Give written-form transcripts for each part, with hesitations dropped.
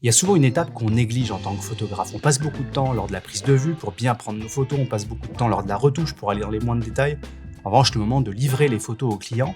Il y a souvent une étape qu'on néglige en tant que photographe. On passe beaucoup de temps lors de la prise de vue pour bien prendre nos photos, on passe beaucoup de temps lors de la retouche pour aller dans les moindres détails. En revanche, le moment de livrer les photos au client,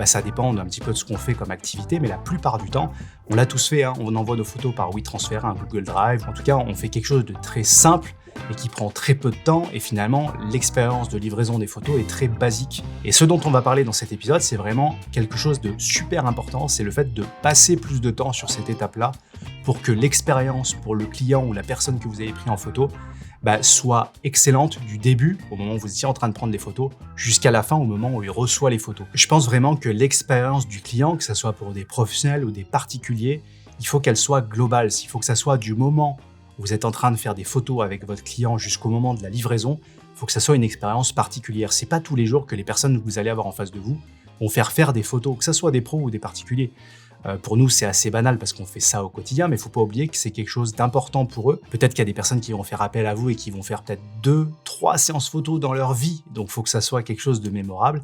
ça dépend un petit peu de ce qu'on fait comme activité, mais la plupart du temps, on l'a tous fait, on envoie nos photos par WeTransfer, un Google Drive. En tout cas, on fait quelque chose de très simple et qui prend très peu de temps, et finalement, l'expérience de livraison des photos est très basique. Et ce dont on va parler dans cet épisode, c'est vraiment quelque chose de super important, c'est le fait de passer plus de temps sur cette étape-là pour que l'expérience pour le client ou la personne que vous avez pris en photo soit excellente du début, au moment où vous étiez en train de prendre les photos, jusqu'à la fin, au moment où il reçoit les photos. Je pense vraiment que l'expérience du client, que ce soit pour des professionnels ou des particuliers, il faut qu'elle soit globale. Il faut que ça soit du moment où vous êtes en train de faire des photos avec votre client jusqu'au moment de la livraison, il faut que ça soit une expérience particulière. C'est pas tous les jours que les personnes que vous allez avoir en face de vous vont faire des photos, que ce soit des pros ou des particuliers. Pour nous, c'est assez banal parce qu'on fait ça au quotidien, mais il ne faut pas oublier que c'est quelque chose d'important pour eux. Peut-être qu'il y a des personnes qui vont faire appel à vous et qui vont faire peut-être 2, 3 séances photos dans leur vie, donc il faut que ça soit quelque chose de mémorable.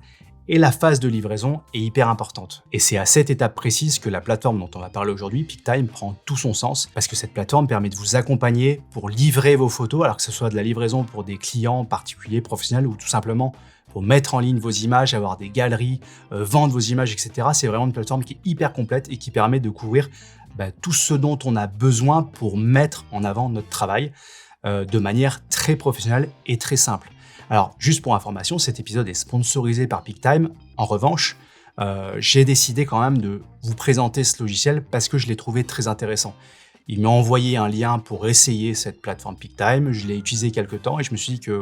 Et la phase de livraison est hyper importante. Et c'est à cette étape précise que la plateforme dont on va parler aujourd'hui, PicTime, prend tout son sens, parce que cette plateforme permet de vous accompagner pour livrer vos photos, alors que ce soit de la livraison pour des clients particuliers, professionnels, ou tout simplement pour mettre en ligne vos images, avoir des galeries, vendre vos images, etc. C'est vraiment une plateforme qui est hyper complète et qui permet de couvrir tout ce dont on a besoin pour mettre en avant notre travail de manière très professionnelle et très simple. Alors, juste pour information, cet épisode est sponsorisé par PicTime. En revanche, j'ai décidé quand même de vous présenter ce logiciel parce que je l'ai trouvé très intéressant. Il m'a envoyé un lien pour essayer cette plateforme PicTime, je l'ai utilisé quelques temps et je me suis dit que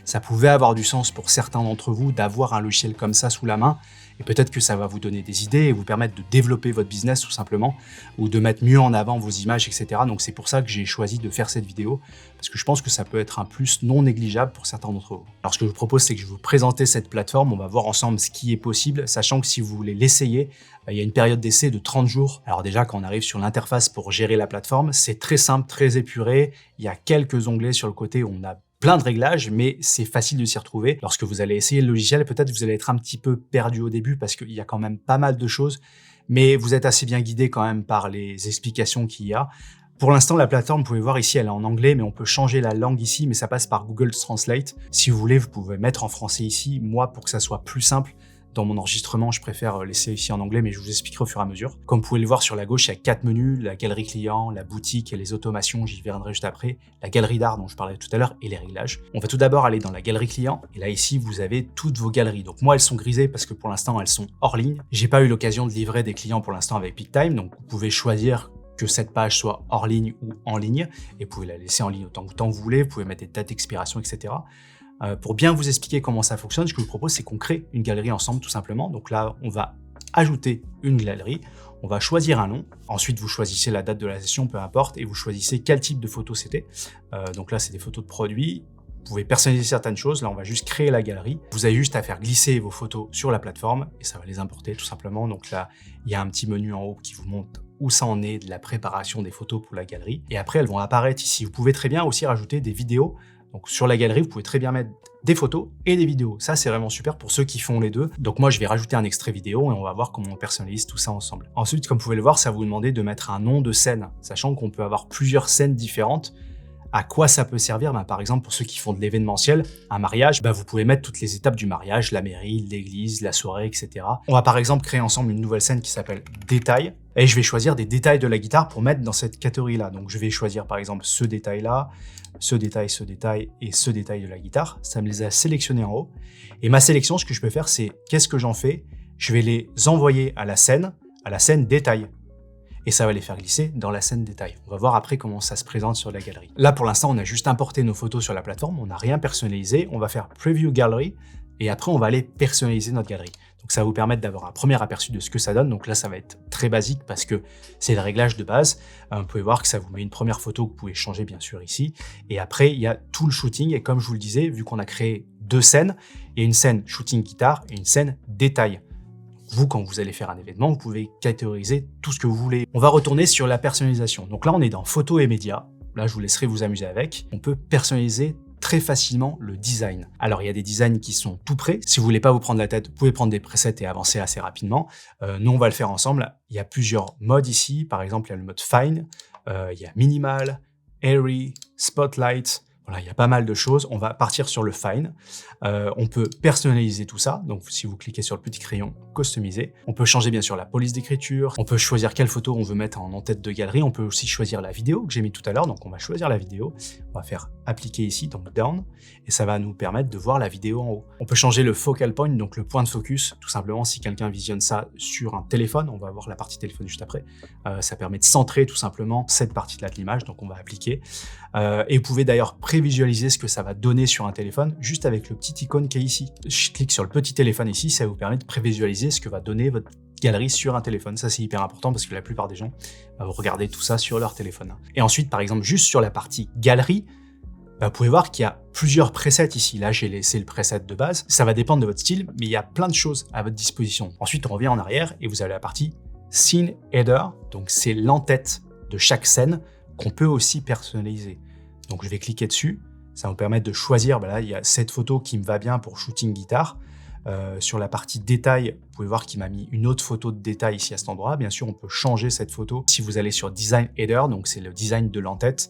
ça pouvait avoir du sens pour certains d'entre vous d'avoir un logiciel comme ça sous la main, et peut-être que ça va vous donner des idées et vous permettre de développer votre business tout simplement, ou de mettre mieux en avant vos images, etc. Donc c'est pour ça que j'ai choisi de faire cette vidéo, parce que je pense que ça peut être un plus non négligeable pour certains d'entre vous. Alors ce que je vous propose, c'est que je vais vous présenter cette plateforme, on va voir ensemble ce qui est possible, sachant que si vous voulez l'essayer, il y a une période d'essai de 30 jours. Alors déjà, quand on arrive sur l'interface pour gérer la plateforme, c'est très simple, très épuré. Il y a quelques onglets sur le côté où on a plein de réglages, mais c'est facile de s'y retrouver. Lorsque vous allez essayer le logiciel, peut-être vous allez être un petit peu perdu au début parce qu'il y a quand même pas mal de choses, mais vous êtes assez bien guidé quand même par les explications qu'il y a. Pour l'instant, la plateforme, vous pouvez voir ici, elle est en anglais, mais on peut changer la langue ici, mais ça passe par Google Translate. Si vous voulez, vous pouvez mettre en français ici. Moi, pour que ça soit plus simple, dans mon enregistrement, je préfère laisser ici en anglais, mais je vous expliquerai au fur et à mesure. Comme vous pouvez le voir sur la gauche, il y a 4 menus, la galerie client, la boutique et les automations, j'y reviendrai juste après, la galerie d'art dont je parlais tout à l'heure et les réglages. On va tout d'abord aller dans la galerie client, et là ici, vous avez toutes vos galeries. Donc moi, elles sont grisées parce que pour l'instant, elles sont hors ligne. J'ai pas eu l'occasion de livrer des clients pour l'instant avec PicTime, donc vous pouvez choisir que cette page soit hors ligne ou en ligne, et vous pouvez la laisser en ligne autant que vous voulez, vous pouvez mettre des dates d'expiration, etc. Pour bien vous expliquer comment ça fonctionne, ce que je vous propose, c'est qu'on crée une galerie ensemble tout simplement. Donc là, on va ajouter une galerie, on va choisir un nom, ensuite vous choisissez la date de la session, peu importe, et vous choisissez quel type de photo c'était. Donc là, c'est des photos de produits. Vous pouvez personnaliser certaines choses, là on va juste créer la galerie. Vous avez juste à faire glisser vos photos sur la plateforme et ça va les importer tout simplement. Donc là, il y a un petit menu en haut qui vous montre où ça en est de la préparation des photos pour la galerie. Et après, elles vont apparaître ici. Vous pouvez très bien aussi rajouter des vidéos. Donc sur la galerie, vous pouvez très bien mettre des photos et des vidéos. Ça, c'est vraiment super pour ceux qui font les deux. Donc moi, je vais rajouter un extrait vidéo et on va voir comment on personnalise tout ça ensemble. Ensuite, comme vous pouvez le voir, ça va vous demander de mettre un nom de scène, sachant qu'on peut avoir plusieurs scènes différentes. À quoi ça peut servir? Par exemple, pour ceux qui font de l'événementiel, un mariage, vous pouvez mettre toutes les étapes du mariage, la mairie, l'église, la soirée, etc. On va par exemple créer ensemble une nouvelle scène qui s'appelle détails. Et je vais choisir des détails de la guitare pour mettre dans cette catégorie-là. Donc je vais choisir par exemple ce détail-là, ce détail et ce détail de la guitare. Ça me les a sélectionnés en haut. Et ma sélection, ce que je peux faire, c'est qu'est-ce que j'en fais? Je vais les envoyer à la scène détail. Et ça va les faire glisser dans la scène détail. On va voir après comment ça se présente sur la galerie. Là, pour l'instant, on a juste importé nos photos sur la plateforme, on n'a rien personnalisé. On va faire Preview Gallery et après, on va aller personnaliser notre galerie. Donc, ça va vous permettre d'avoir un premier aperçu de ce que ça donne. Donc là, ça va être très basique parce que c'est le réglage de base. Vous pouvez voir que ça vous met une première photo que vous pouvez changer, bien sûr, ici. Et après, il y a tout le shooting. Et comme je vous le disais, vu qu'on a créé 2 scènes, il y a une scène shooting guitare et une scène détail. Vous, quand vous allez faire un événement, vous pouvez catégoriser tout ce que vous voulez. On va retourner sur la personnalisation. Donc là, on est dans photos et médias. Là, je vous laisserai vous amuser avec. On peut personnaliser très facilement le design. Alors, il y a des designs qui sont tout prêts. Si vous voulez pas vous prendre la tête, vous pouvez prendre des presets et avancer assez rapidement. Nous, on va le faire ensemble. Il y a plusieurs modes ici. Par exemple, il y a le mode Fine. il y a Minimal, Airy, Spotlight. Voilà, il y a pas mal de choses. On va partir sur le Fine. On peut personnaliser tout ça. Donc, si vous cliquez sur le petit crayon, customiser. On peut changer bien sûr la police d'écriture. On peut choisir quelle photo on veut mettre en tête de galerie. On peut aussi choisir la vidéo que j'ai mis tout à l'heure. Donc, on va choisir la vidéo. On va faire appliquer ici, donc down. Et ça va nous permettre de voir la vidéo en haut. On peut changer le focal point, donc le point de focus. Tout simplement, si quelqu'un visionne ça sur un téléphone, on va voir la partie téléphone juste après. Ça permet de centrer tout simplement cette partie-là de l'image. Donc, on va appliquer. Et vous pouvez d'ailleurs prévisualiser ce que ça va donner sur un téléphone juste avec le petit icône qui est ici. Je clique sur le petit téléphone ici, ça vous permet de prévisualiser ce que va donner votre galerie sur un téléphone. Ça, c'est hyper important parce que la plupart des gens vont regarder tout ça sur leur téléphone. Et ensuite, par exemple, juste sur la partie galerie, vous pouvez voir qu'il y a plusieurs presets ici. Là, j'ai laissé le preset de base. Ça va dépendre de votre style, mais il y a plein de choses à votre disposition. Ensuite, on revient en arrière et vous avez la partie Scene Header. Donc, c'est l'entête de chaque scène qu'on peut aussi personnaliser. Donc, je vais cliquer dessus. Ça va me permettre de choisir. Là, il y a cette photo qui me va bien pour shooting guitare. Sur la partie détail, vous pouvez voir qu'il m'a mis une autre photo de détail ici à cet endroit. Bien sûr, on peut changer cette photo. Si vous allez sur Design Header, donc c'est le design de l'entête,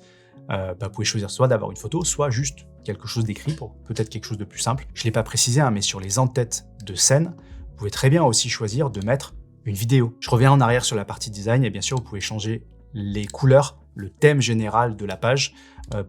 vous pouvez choisir soit d'avoir une photo, soit juste quelque chose d'écrit pour peut-être quelque chose de plus simple. Je ne l'ai pas précisé, mais sur les entêtes de scène, vous pouvez très bien aussi choisir de mettre une vidéo. Je reviens en arrière sur la partie design et bien sûr, vous pouvez changer les couleurs, le thème général de la page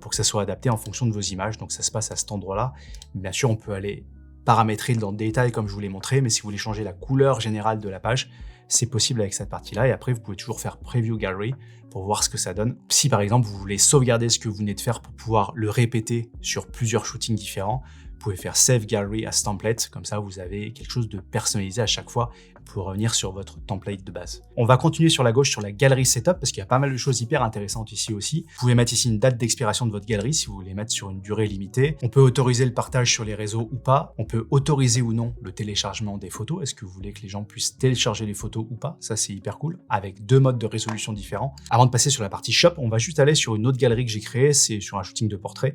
pour que ça soit adapté en fonction de vos images. Donc ça se passe à cet endroit-là. Bien sûr, on peut aller paramétrer dans le détail comme je vous l'ai montré, mais si vous voulez changer la couleur générale de la page, c'est possible avec cette partie-là. Et après, vous pouvez toujours faire Preview Gallery pour voir ce que ça donne. Si par exemple, vous voulez sauvegarder ce que vous venez de faire pour pouvoir le répéter sur plusieurs shootings différents, vous pouvez faire Save Gallery as Template. Comme ça, vous avez quelque chose de personnalisé à chaque fois pour revenir sur votre template de base. On va continuer sur la gauche sur la galerie setup parce qu'il y a pas mal de choses hyper intéressantes ici aussi. Vous pouvez mettre ici une date d'expiration de votre galerie si vous voulez mettre sur une durée limitée. On peut autoriser le partage sur les réseaux ou pas. On peut autoriser ou non le téléchargement des photos. Est-ce que vous voulez que les gens puissent télécharger les photos ou pas? Ça, c'est hyper cool avec 2 modes de résolution différents. Avant de passer sur la partie shop, on va juste aller sur une autre galerie que j'ai créée. C'est sur un shooting de portrait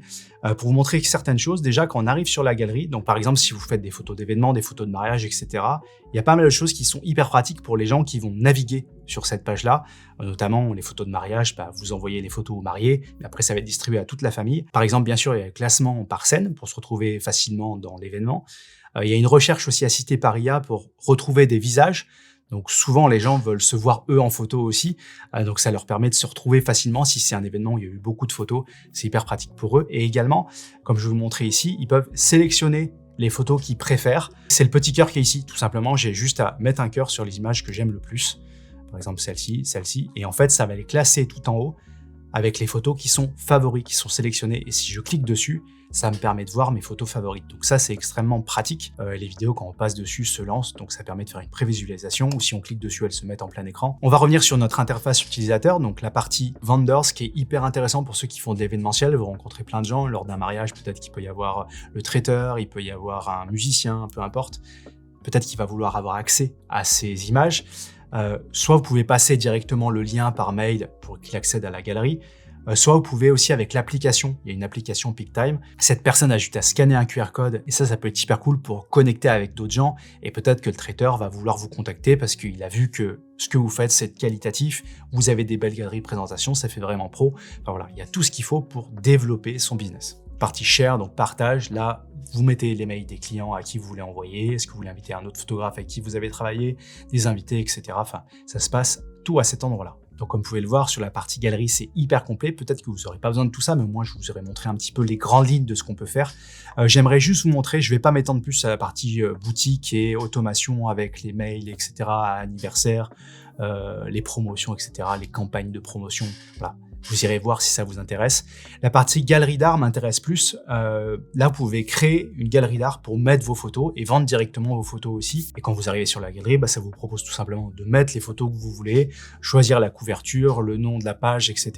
pour vous montrer certaines choses. Déjà, quand on arrive sur la galerie, donc par exemple, si vous faites des photos d'événements, des photos de mariage, etc., il y a pas mal de choses qui sont hyper pratiques pour les gens qui vont naviguer sur cette page-là, notamment les photos de mariage, vous envoyez les photos aux mariés, mais après ça va être distribué à toute la famille. Par exemple, bien sûr, il y a le classement par scène pour se retrouver facilement dans l'événement. Il y a une recherche aussi assistée par IA pour retrouver des visages. Donc souvent, les gens veulent se voir eux en photo aussi, donc ça leur permet de se retrouver facilement. Si c'est un événement où il y a eu beaucoup de photos, c'est hyper pratique pour eux. Et également, comme je vais vous montrer ici, ils peuvent sélectionner les photos qu'ils préfèrent. C'est le petit cœur qui est ici, tout simplement. J'ai juste à mettre un cœur sur les images que j'aime le plus. Par exemple, celle-ci. Et en fait, ça va les classer tout en haut avec les photos qui sont favoris, qui sont sélectionnées. Et si je clique dessus, ça me permet de voir mes photos favorites. Donc ça, c'est extrêmement pratique. Les vidéos, quand on passe dessus, se lancent. Donc ça permet de faire une prévisualisation. Ou si on clique dessus, elles se mettent en plein écran. On va revenir sur notre interface utilisateur. Donc la partie Vendors, qui est hyper intéressant pour ceux qui font de l'événementiel. Vous rencontrez plein de gens lors d'un mariage. Peut-être qu'il peut y avoir le traiteur, il peut y avoir un musicien, peu importe. Peut-être qu'il va vouloir avoir accès à ces images. Soit vous pouvez passer directement le lien par mail pour qu'il accède à la galerie, soit vous pouvez aussi avec l'application, il y a une application PicTime, cette personne a juste à scanner un QR code et ça peut être hyper cool pour connecter avec d'autres gens et peut-être que le traiteur va vouloir vous contacter parce qu'il a vu que ce que vous faites c'est qualitatif, vous avez des belles galeries de présentation, ça fait vraiment pro, enfin voilà, il y a tout ce qu'il faut pour développer son business. Partie share, donc partage, là vous mettez les mails des clients à qui vous voulez envoyer, est-ce que vous voulez inviter un autre photographe avec qui vous avez travaillé, des invités, etc. Enfin, ça se passe tout à cet endroit-là. Donc comme vous pouvez le voir sur la partie galerie, c'est hyper complet. Peut-être que vous n'aurez pas besoin de tout ça, mais moi je vous aurais montré un petit peu les grandes lignes de ce qu'on peut faire. J'aimerais juste vous montrer, je ne vais pas m'étendre plus à la partie boutique et automation avec les mails, etc., anniversaire, les promotions, etc., les campagnes de promotion, voilà. Vous irez voir si ça vous intéresse. La partie galerie d'art m'intéresse plus. Là, vous pouvez créer une galerie d'art pour mettre vos photos et vendre directement vos photos aussi. Et quand vous arrivez sur la galerie, ça vous propose tout simplement de mettre les photos que vous voulez, choisir la couverture, le nom de la page, etc.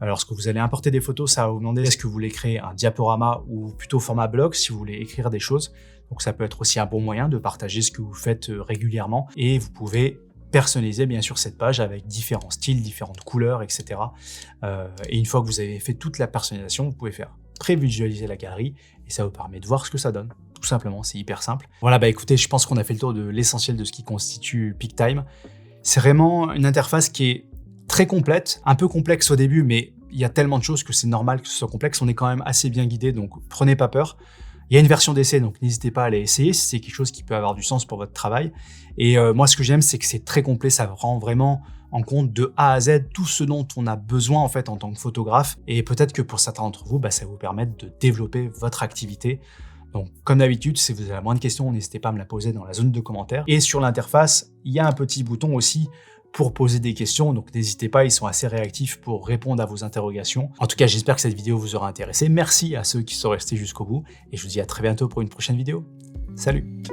Lorsque vous allez importer des photos, ça va vous demander est-ce que vous voulez créer un diaporama ou plutôt format blog si vous voulez écrire des choses. Donc ça peut être aussi un bon moyen de partager ce que vous faites régulièrement. Et vous pouvez personnaliser bien sûr cette page avec différents styles, différentes couleurs, etc. Et une fois que vous avez fait toute la personnalisation, vous pouvez faire prévisualiser la galerie et ça vous permet de voir ce que ça donne. Tout simplement, c'est hyper simple. Voilà, écoutez, je pense qu'on a fait le tour de l'essentiel de ce qui constitue PicTime. C'est vraiment une interface qui est très complète, un peu complexe au début, mais il y a tellement de choses que c'est normal que ce soit complexe. On est quand même assez bien guidé, donc prenez pas peur. Il y a une version d'essai, donc n'hésitez pas à aller essayer si c'est quelque chose qui peut avoir du sens pour votre travail. Et moi, ce que j'aime, c'est que c'est très complet, ça rend vraiment en compte de A à Z tout ce dont on a besoin en fait en tant que photographe. Et peut-être que pour certains d'entre vous, ça va vous permettre de développer votre activité. Donc, comme d'habitude, si vous avez la moindre question, n'hésitez pas à me la poser dans la zone de commentaires. Et sur l'interface, il y a un petit bouton aussi pour poser des questions, donc n'hésitez pas, ils sont assez réactifs pour répondre à vos interrogations. En tout cas, j'espère que cette vidéo vous aura intéressé. Merci à ceux qui sont restés jusqu'au bout, et je vous dis à très bientôt pour une prochaine vidéo. Salut!